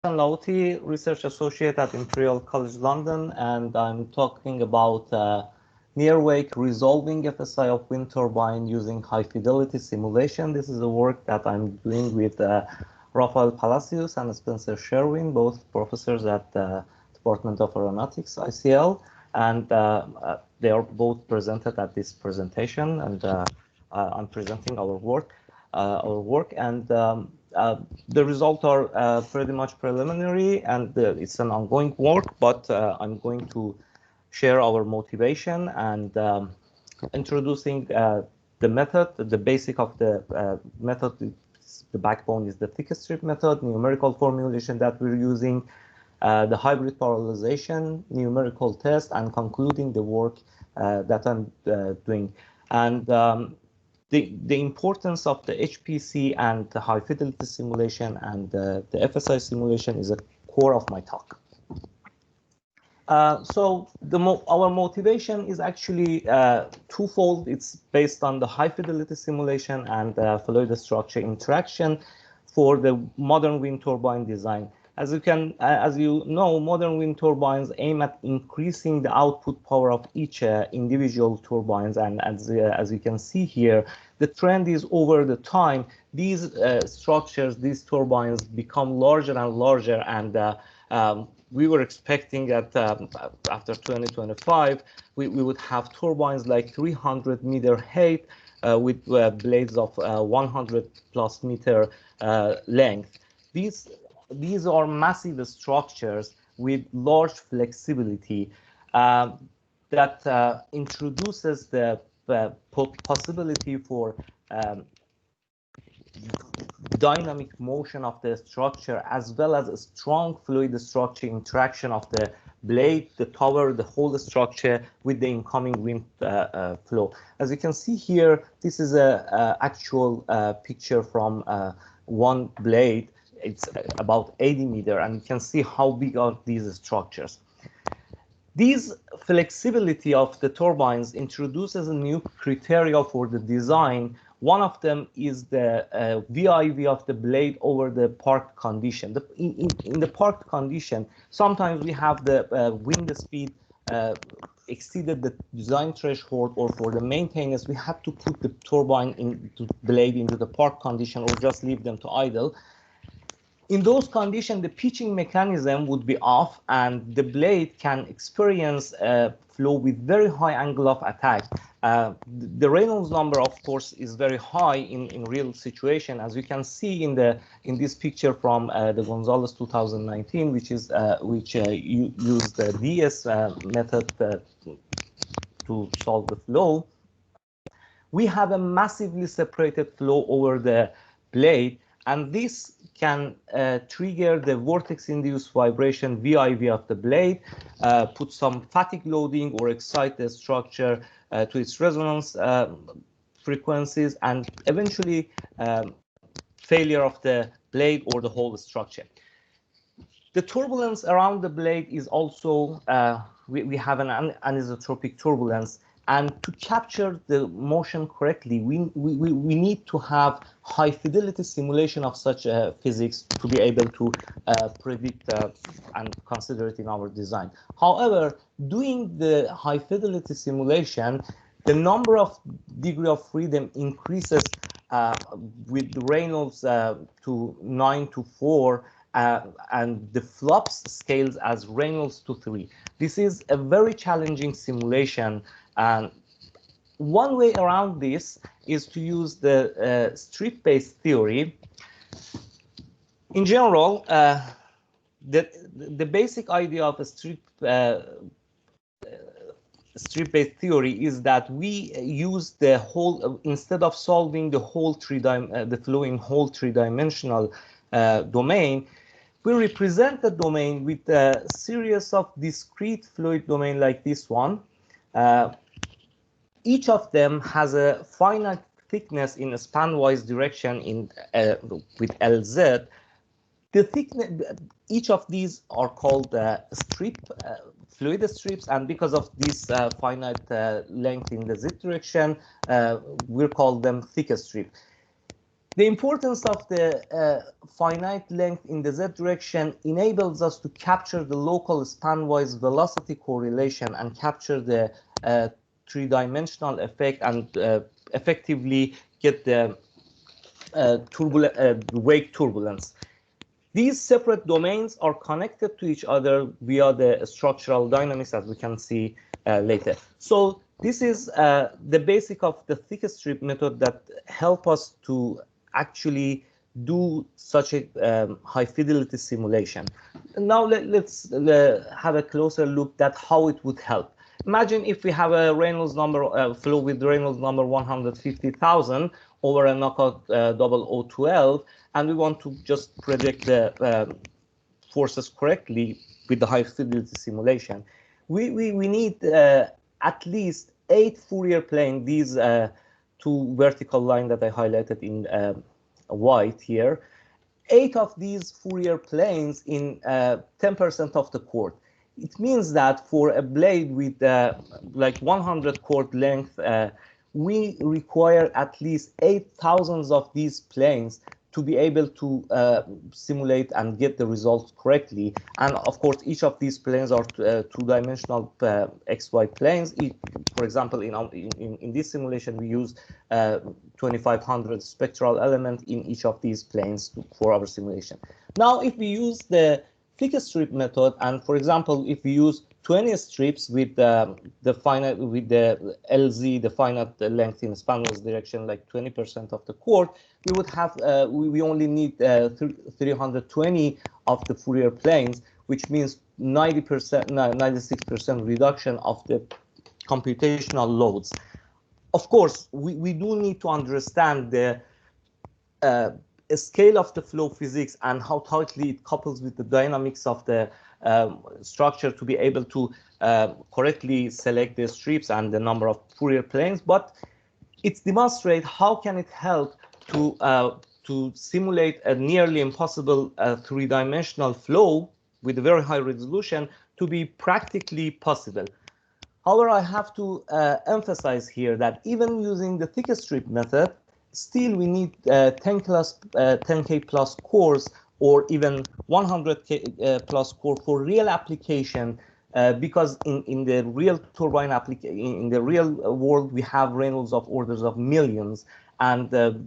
I'm Lahooti, Research Associate at Imperial College London, and I'm talking about near-wake resolving FSI of wind turbine using high-fidelity simulation. This is the work that I'm doing with Rafael Palacios and Spencer Sherwin, both professors at the Department of Aeronautics, ICL, and they are both presented at this presentation, and I'm presenting our work, and the results are pretty much preliminary, and it's an ongoing work, but I'm going to share our motivation and introducing the method. The basic of the method, the backbone is the thick strip method, numerical formulation that we're using, the hybrid parallelization, numerical test, and concluding the work that I'm doing. And the importance of the HPC and the high fidelity simulation and the FSI simulation is a core of my talk. So our motivation is actually twofold. It's based on the high fidelity simulation and fluid structure interaction for the modern wind turbine design. As you know, modern wind turbines aim at increasing the output power of each individual turbines, and as you can see here, the trend is over the time these structures, these turbines become larger and larger, and we were expecting that after 2025 we would have turbines like 300-meter height with blades of 100+ meter length. These are massive structures with large flexibility that introduces the possibility for dynamic motion of the structure, as well as a strong fluid structure interaction of the blade, the tower, the whole structure with the incoming wind flow. As you can see here, this is a actual picture from one blade. It's about 80 meters, and you can see how big are these structures. These flexibility of the turbines introduces a new criteria for the design. One of them is the VIV of the blade over the parked condition. In the parked condition, sometimes we have the wind speed exceeded the design threshold, or for the maintenance, we have to put the turbine into blade into the parked condition or just leave them to idle. In those conditions, the pitching mechanism would be off, and the blade can experience flow with very high angle of attack. The Reynolds number, of course, is very high in real situation, as you can see in this picture from the Gonzalez 2019, which used the DS method to solve the flow. We have a massively separated flow over the blade, and this can trigger the vortex-induced vibration VIV of the blade, put some fatigue loading or excite the structure to its resonance frequencies, and eventually failure of the blade or the whole structure. The turbulence around the blade is also, we have an anisotropic turbulence, and to capture the motion correctly, we need to have high fidelity simulation of such physics to be able to predict and consider it in our design. However, doing the high fidelity simulation, the number of degree of freedom increases with Reynolds to 9 to 4, and the flops scales as Reynolds to 3. This is a very challenging simulation. And one way around this is to use the strip-based theory. In general, the basic idea of a strip-based theory is that we use the whole, instead of solving the whole the flow in whole three-dimensional domain, we represent the domain with a series of discrete fluid domain like this one. Each of them has a finite thickness in a span-wise direction with LZ. The thickness, each of these are called fluid strips, and because of this finite length in the Z direction, we call them thick strip. The importance of the finite length in the z direction enables us to capture the local span-wise velocity correlation and capture the three-dimensional effect and effectively get the wake turbulence. These separate domains are connected to each other via the structural dynamics, as we can see later. So this is the basic of the thick strip method that help us to actually do such a high fidelity simulation. Now let's have a closer look at how it would help. Imagine if we have a Reynolds number flow with Reynolds number 150,000 over a knockout double O12, and we want to just predict the forces correctly with the high fidelity simulation. We need at least 8 Fourier planes, these two vertical lines that I highlighted in white here. 8 of these Fourier planes in 10% of the chord. It means that for a blade with like 100 chord length, we require at least 8,000 of these planes to be able to simulate and get the results correctly. And of course, each of these planes are two-dimensional XY planes. For example, in this simulation, we use 2,500 spectral elements in each of these planes for our simulation. Now, if we use the thick strip method, and for example, if we use 20 strips with the LZ, the finite length in span-wise direction, like 20% of the chord, we would have we only need 320 of the Fourier planes, which means 90%, 96% reduction of the computational loads. Of course, we do need to understand the scale of the flow physics and how tightly it couples with the dynamics of the structure to be able to correctly select the strips and the number of Fourier planes, but it demonstrates how can it help to simulate a nearly impossible three-dimensional flow with a very high resolution to be practically possible. However, I have to emphasize here that even using the thick strip method, still we need 10K plus cores or even 100K plus core for real application, because in the real turbine application, in the real world, we have Reynolds of orders of millions, and the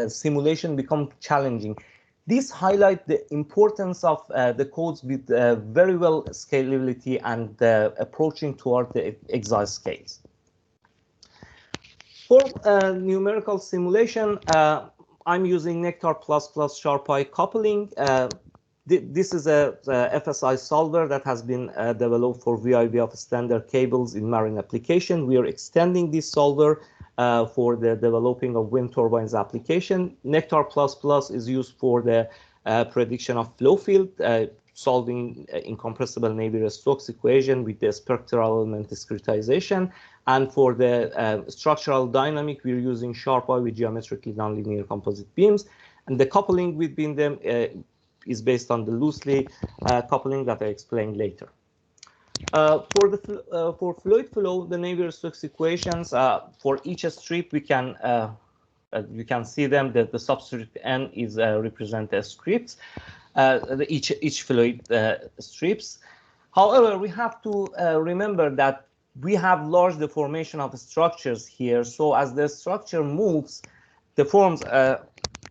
simulation becomes challenging. This highlights the importance of the codes with very well scalability and approaching toward the exascales. For numerical simulation, I'm using Nektar++ SHARPy coupling. This is a FSI solver that has been developed for VIV of slender cables in marine application. We are extending this solver for the developing of wind turbines application. Nektar++ is used for the prediction of flow field, solving incompressible Navier-Stokes equation with the spectral element discretization. And for the structural dynamic, we're using SHARPy with geometrically nonlinear composite beams. And the coupling between them is based on the loosely coupling that I explained later. For fluid flow, the Navier-Stokes equations for each strip, we can see them that the substrip N is represent as scripts, each fluid strips. However, we have to remember that we have large deformation of structures here. So as the structure moves, deforms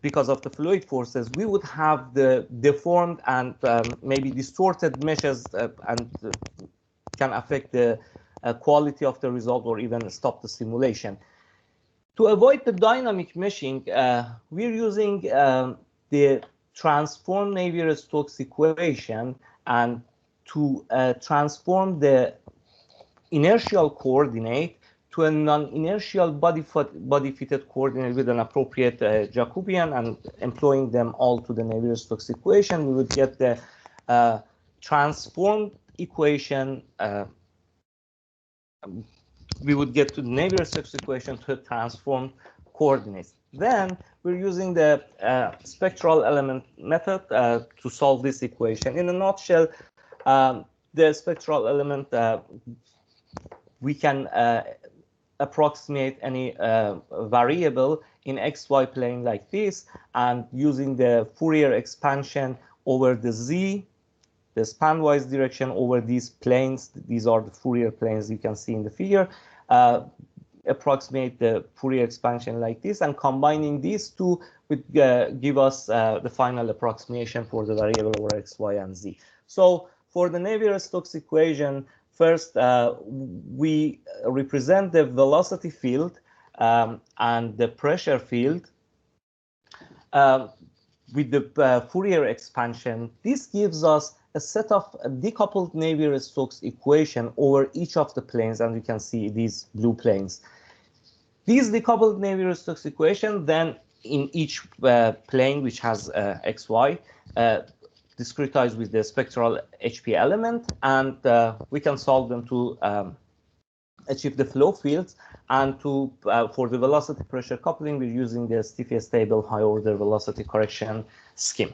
because of the fluid forces, we would have the deformed and maybe distorted meshes and can affect the quality of the result or even stop the simulation. To avoid the dynamic meshing, we're using the transform Navier-Stokes equation and to transform the inertial coordinate to a non-inertial body-fitted coordinate with an appropriate Jacobian, and employing them all to the Navier-Stokes equation, we would get the transformed equation. We would get to the Navier-Stokes equation to transform coordinates. Then we're using the spectral element method to solve this equation. In a nutshell, the spectral element we can approximate any variable in xy plane like this, and using the Fourier expansion over the z, the span-wise direction over these planes. These are the Fourier planes you can see in the figure. Approximate the Fourier expansion like this, and combining these two would give us the final approximation for the variable over x, y, and z. So for the Navier-Stokes equation, first we represent the velocity field and the pressure field with the Fourier expansion. This gives us a set of decoupled Navier-Stokes equation over each of the planes, and you can see these blue planes. These decoupled Navier-Stokes equation then in each plane which has xy discretized with the spectral HP element, and we can solve them to achieve the flow fields, and to for the velocity pressure coupling we're using the stiffly stable high order velocity correction scheme.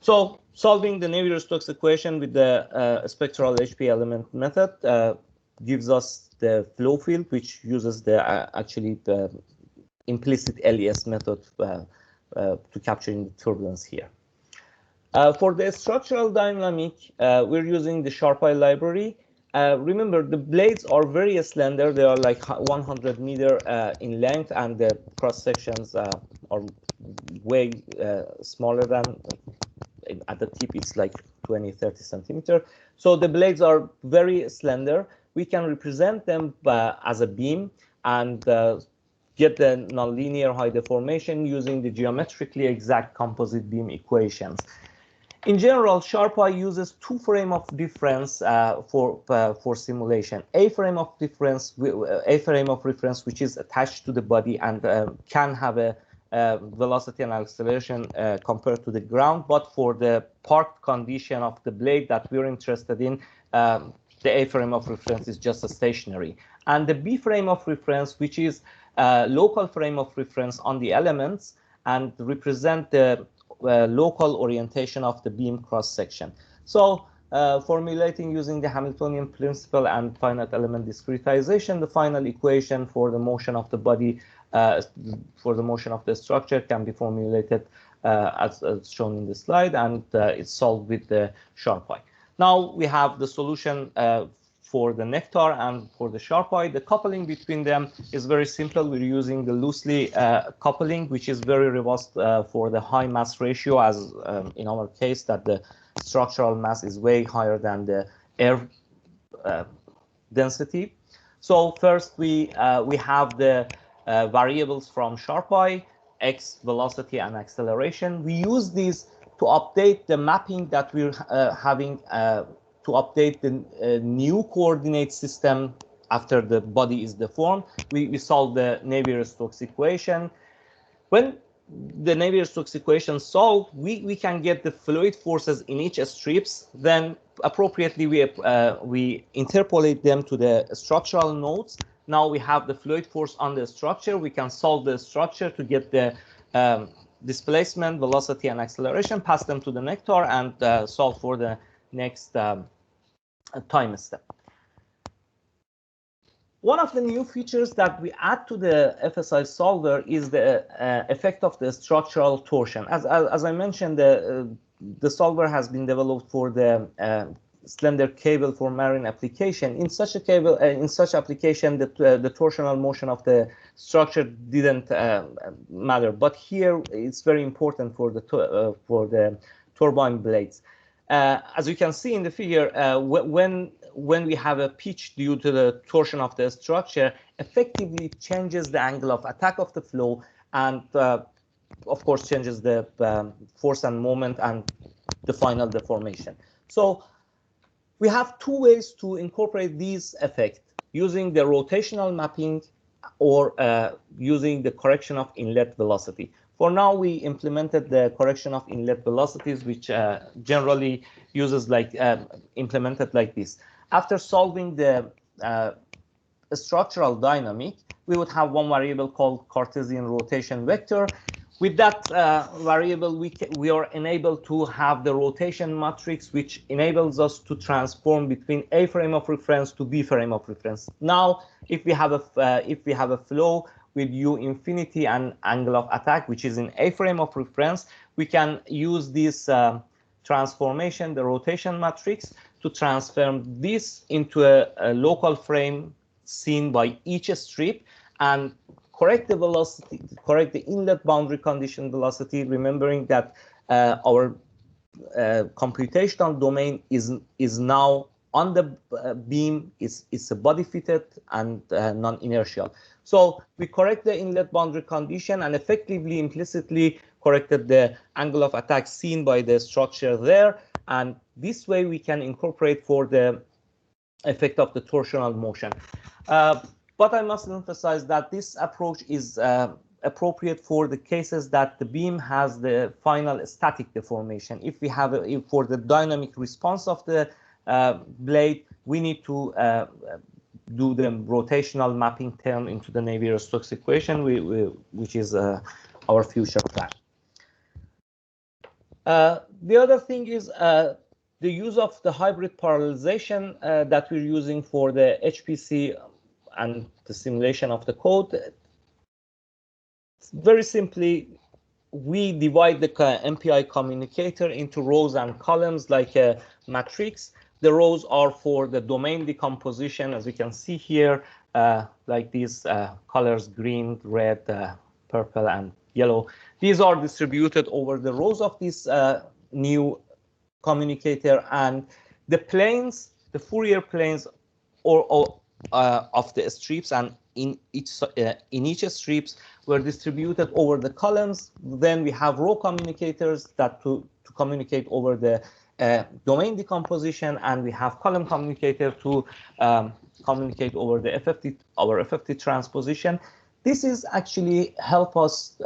So solving the Navier-Stokes equation with the spectral HP element method gives us the flow field, which uses the actually the implicit LES method to capturing the turbulence here. For the structural dynamic, we're using the SHARPy library. Remember, the blades are very slender. They are like 100 meter in length, and the cross sections are way smaller than, at the tip it's like 20-30 centimeter. So the blades are very slender. We can represent them as a beam and get the nonlinear high deformation using the geometrically exact composite beam equations. In general, SHARPy uses two frames of difference for simulation. A frame of reference which is attached to the body and can have a velocity and acceleration compared to the ground, but for the parked condition of the blade that we're interested in, the A frame of reference is just a stationary. And the B frame of reference, which is a local frame of reference on the elements and represent the local orientation of the beam cross section. So formulating using the Hamiltonian principle and finite element discretization, the final equation for the motion of the body, for the motion of the structure can be formulated as shown in the slide, and it's solved with the SHARPy. Now we have the solution for the Nektar and for the SHARPy. The coupling between them is very simple. We're using the loosely coupling, which is very robust for the high mass ratio, as in our case that the structural mass is way higher than the air density. So first we have the variables from SHARPy, x, velocity, and acceleration. We use these to update the mapping that we're having to update the new coordinate system after the body is deformed. We solve the Navier-Stokes equation. When the Navier-Stokes equation solved, we can get the fluid forces in each strips. Then appropriately we interpolate them to the structural nodes. Now we have the fluid force on the structure. We can solve the structure to get the displacement, velocity, and acceleration, pass them to the Nektar, and solve for the next time step. One of the new features that we add to the FSI solver is the effect of the structural torsion. As I mentioned, the solver has been developed for the slender cable for marine application. In such a cable, in such application, the torsional motion of the structure didn't matter. But here, it's very important for the turbine blades. As you can see in the figure, when we have a pitch due to the torsion of the structure, effectively changes the angle of attack of the flow, and of course changes the force and moment and the final deformation. So we have two ways to incorporate these effects: using the rotational mapping or using the correction of inlet velocity. For now, we implemented the correction of inlet velocities, which generally uses like implemented like this. After solving the structural dynamic, we would have one variable called Cartesian rotation vector. With that variable, we are enabled to have the rotation matrix, which enables us to transform between A frame of reference to B frame of reference. Now, if we have a flow with U infinity and angle of attack, which is in A frame of reference, we can use this transformation, the rotation matrix, to transform this into a local frame seen by each strip and correct the velocity, correct the inlet boundary condition velocity, remembering that our computational domain is now on the beam, it's a body fitted and non-inertial. So we correct the inlet boundary condition and effectively, implicitly corrected the angle of attack seen by the structure there. And this way we can incorporate for the effect of the torsional motion. But I must emphasize that this approach is appropriate for the cases that the beam has the final static deformation. If we have for the dynamic response of the blade, we need to do the rotational mapping term into the Navier-Stokes equation, which is our future plan. The other thing is the use of the hybrid parallelization that we're using for the HPC and the simulation of the code. Very simply, we divide the MPI communicator into rows and columns like a matrix. The rows are for the domain decomposition, as you can see here, like these colors, green, red, purple, and yellow. These are distributed over the rows of this new communicator, and the planes, the Fourier planes, of the strips, and in each strips were distributed over the columns. Then we have row communicators that to communicate over the domain decomposition, and we have column communicator to communicate over the our FFT transposition. This is actually help us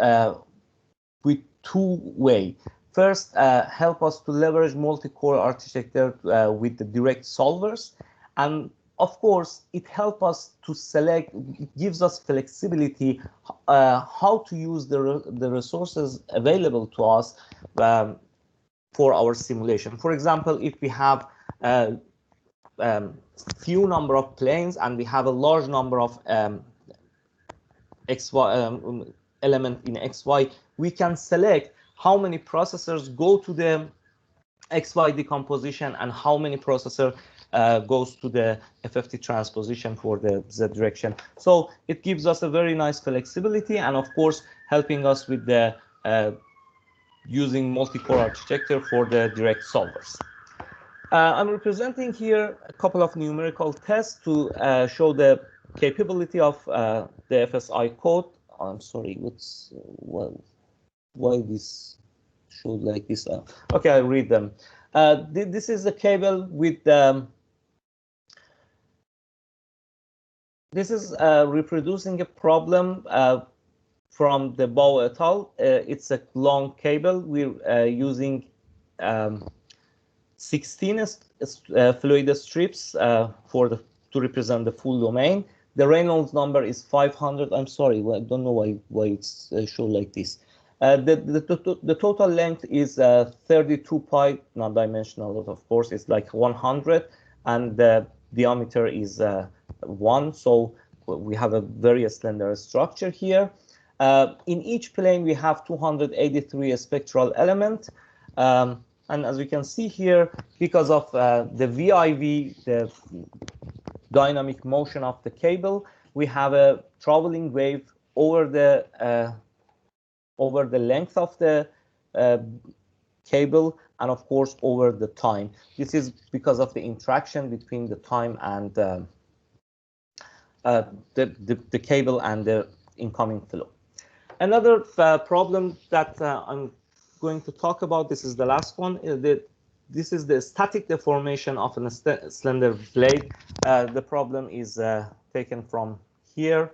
with two ways. First, help us to leverage multi-core architecture with the direct solvers, and of course, it helps us to select, it gives us flexibility how to use the resources available to us for our simulation. For example, if we have few number of planes and we have a large number of XY element in XY, we can select how many processors go to the XY decomposition and how many processors goes to the FFT transposition for the Z direction. So it gives us a very nice flexibility, and of course helping us with the using multi-core architecture for the direct solvers. I'm representing here a couple of numerical tests to show the capability of the FSI code. I'm sorry, why this showed like this? Okay, I'll read them. This is the cable with this is reproducing a problem from the Bow et al. It's a long cable. We're using 16 fluid strips to represent the full domain. The Reynolds number is 500. I'm sorry, I don't know why it's shown like this. The total length is 32 pi, non-dimensional, of course. It's like 100, and the diameter is 1. So we have a very slender structure here. In each plane, we have 283 spectral elements. And as we can see here, because of the VIV, the dynamic motion of the cable, we have a traveling wave over the length of the cable, and of course over the time. This is because of the interaction between the time and the cable and the incoming flow. Another problem that I'm going to talk about, this is the last one, this is the static deformation of a slender blade. The problem is taken from here.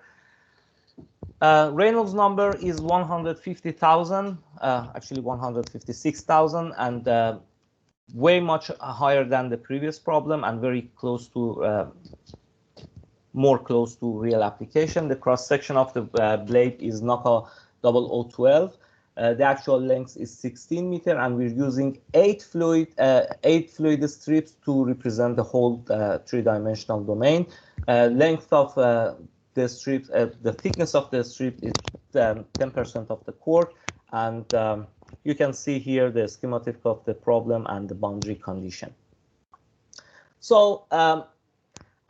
Reynolds number is 150,000, actually 156,000, and way much higher than the previous problem, and very close to more close to real application. The cross section of the blade is NACA 0012. The actual length is 16 meter, and we're using eight fluid strips to represent the whole three-dimensional domain. Length of the strip, the thickness of the strip is 10% of the core, and you can see here the schematic of the problem and the boundary condition. So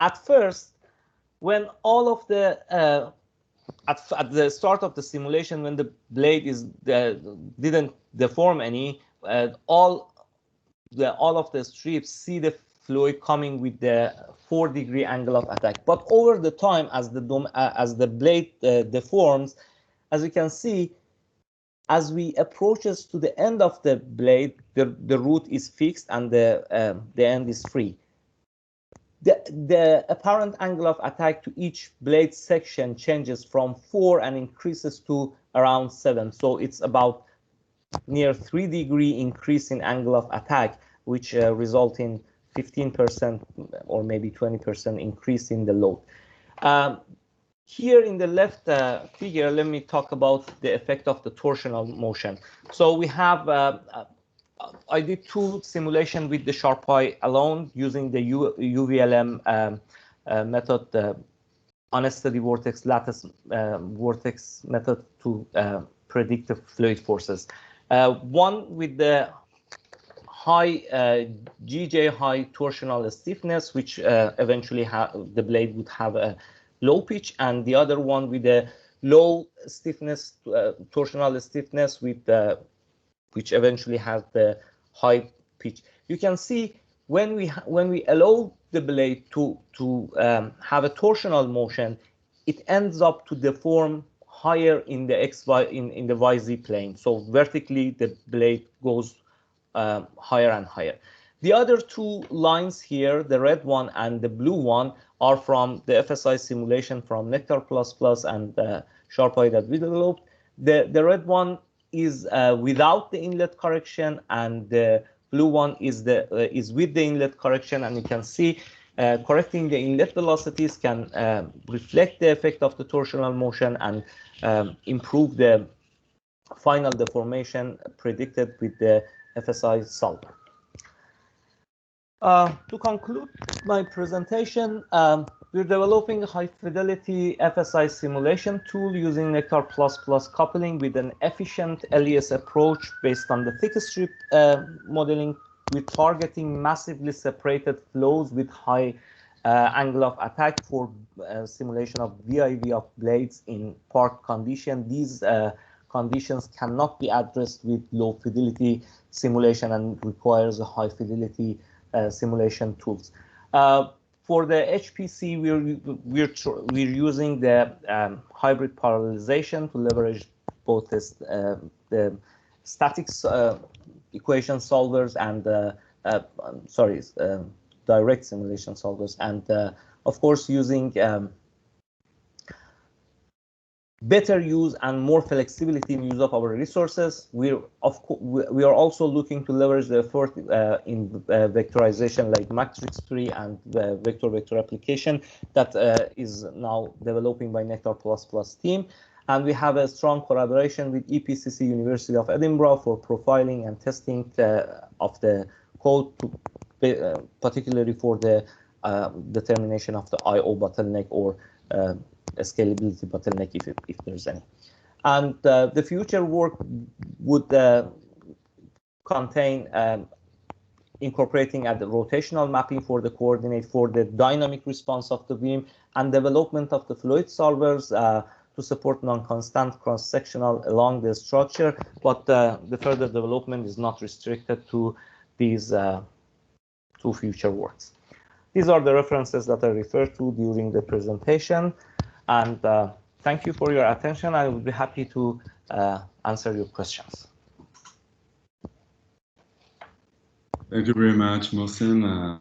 at first, when all of the at the start of the simulation, when the blade didn't deform any, all of the strips see the fluid coming with the 4-degree angle of attack. But over the time, as the blade deforms, as you can see, as we approaches to the end of the blade, the root is fixed and the end is free. The apparent angle of attack to each blade section changes from 4 and increases to around 7. So it's about near 3-degree increase in angle of attack, which result in 15% or maybe 20% increase in the load. Here in the left figure, let me talk about the effect of the torsional motion. So we have I did 2 simulations with the SHARPy alone using the UVLM method, the unsteady vortex lattice vortex method to predict the fluid forces. One with the high GJ high torsional stiffness, which eventually the blade would have a low pitch, and the other one with the low stiffness, torsional stiffness with which eventually has the high pitch. You can see when we allow the blade to have a torsional motion, it ends up to deform higher in the XY in the YZ plane. So vertically, the blade goes higher and higher. The other 2 lines here, the red one and the blue one, are from the FSI simulation from Nektar and SHARPy that we developed. The red one is without the inlet correction, and the blue one is with the inlet correction. And you can see correcting the inlet velocities can reflect the effect of the torsional motion and improve the final deformation predicted with the FSI solver. To conclude my presentation, we're developing a high-fidelity FSI simulation tool using Nektar++ coupling with an efficient LES approach based on the thick strip modeling, with targeting massively separated flows with high angle of attack for simulation of VIV of blades in park condition. These conditions cannot be addressed with low-fidelity simulation and requires a high-fidelity simulation tools. For the HPC, we're using the hybrid parallelization to leverage both the statics equation solvers and direct simulation solvers, and of course using better use and more flexibility in use of our resources. We are also looking to leverage the effort in vectorization like matrix tree and vector application that is now developing by Nektar++ team. And we have a strong collaboration with EPCC University of Edinburgh for profiling and testing of the code, particularly for the determination of the I/O bottleneck or a scalability bottleneck if there's any. And the future work would contain incorporating at the rotational mapping for the coordinate for the dynamic response of the beam, and development of the fluid solvers to support non-constant cross-sectional along the structure, but the further development is not restricted to these 2 future works. These are the references that I referred to during the presentation. And thank you for your attention. I will be happy to answer your questions. Thank you very much, Mohsen.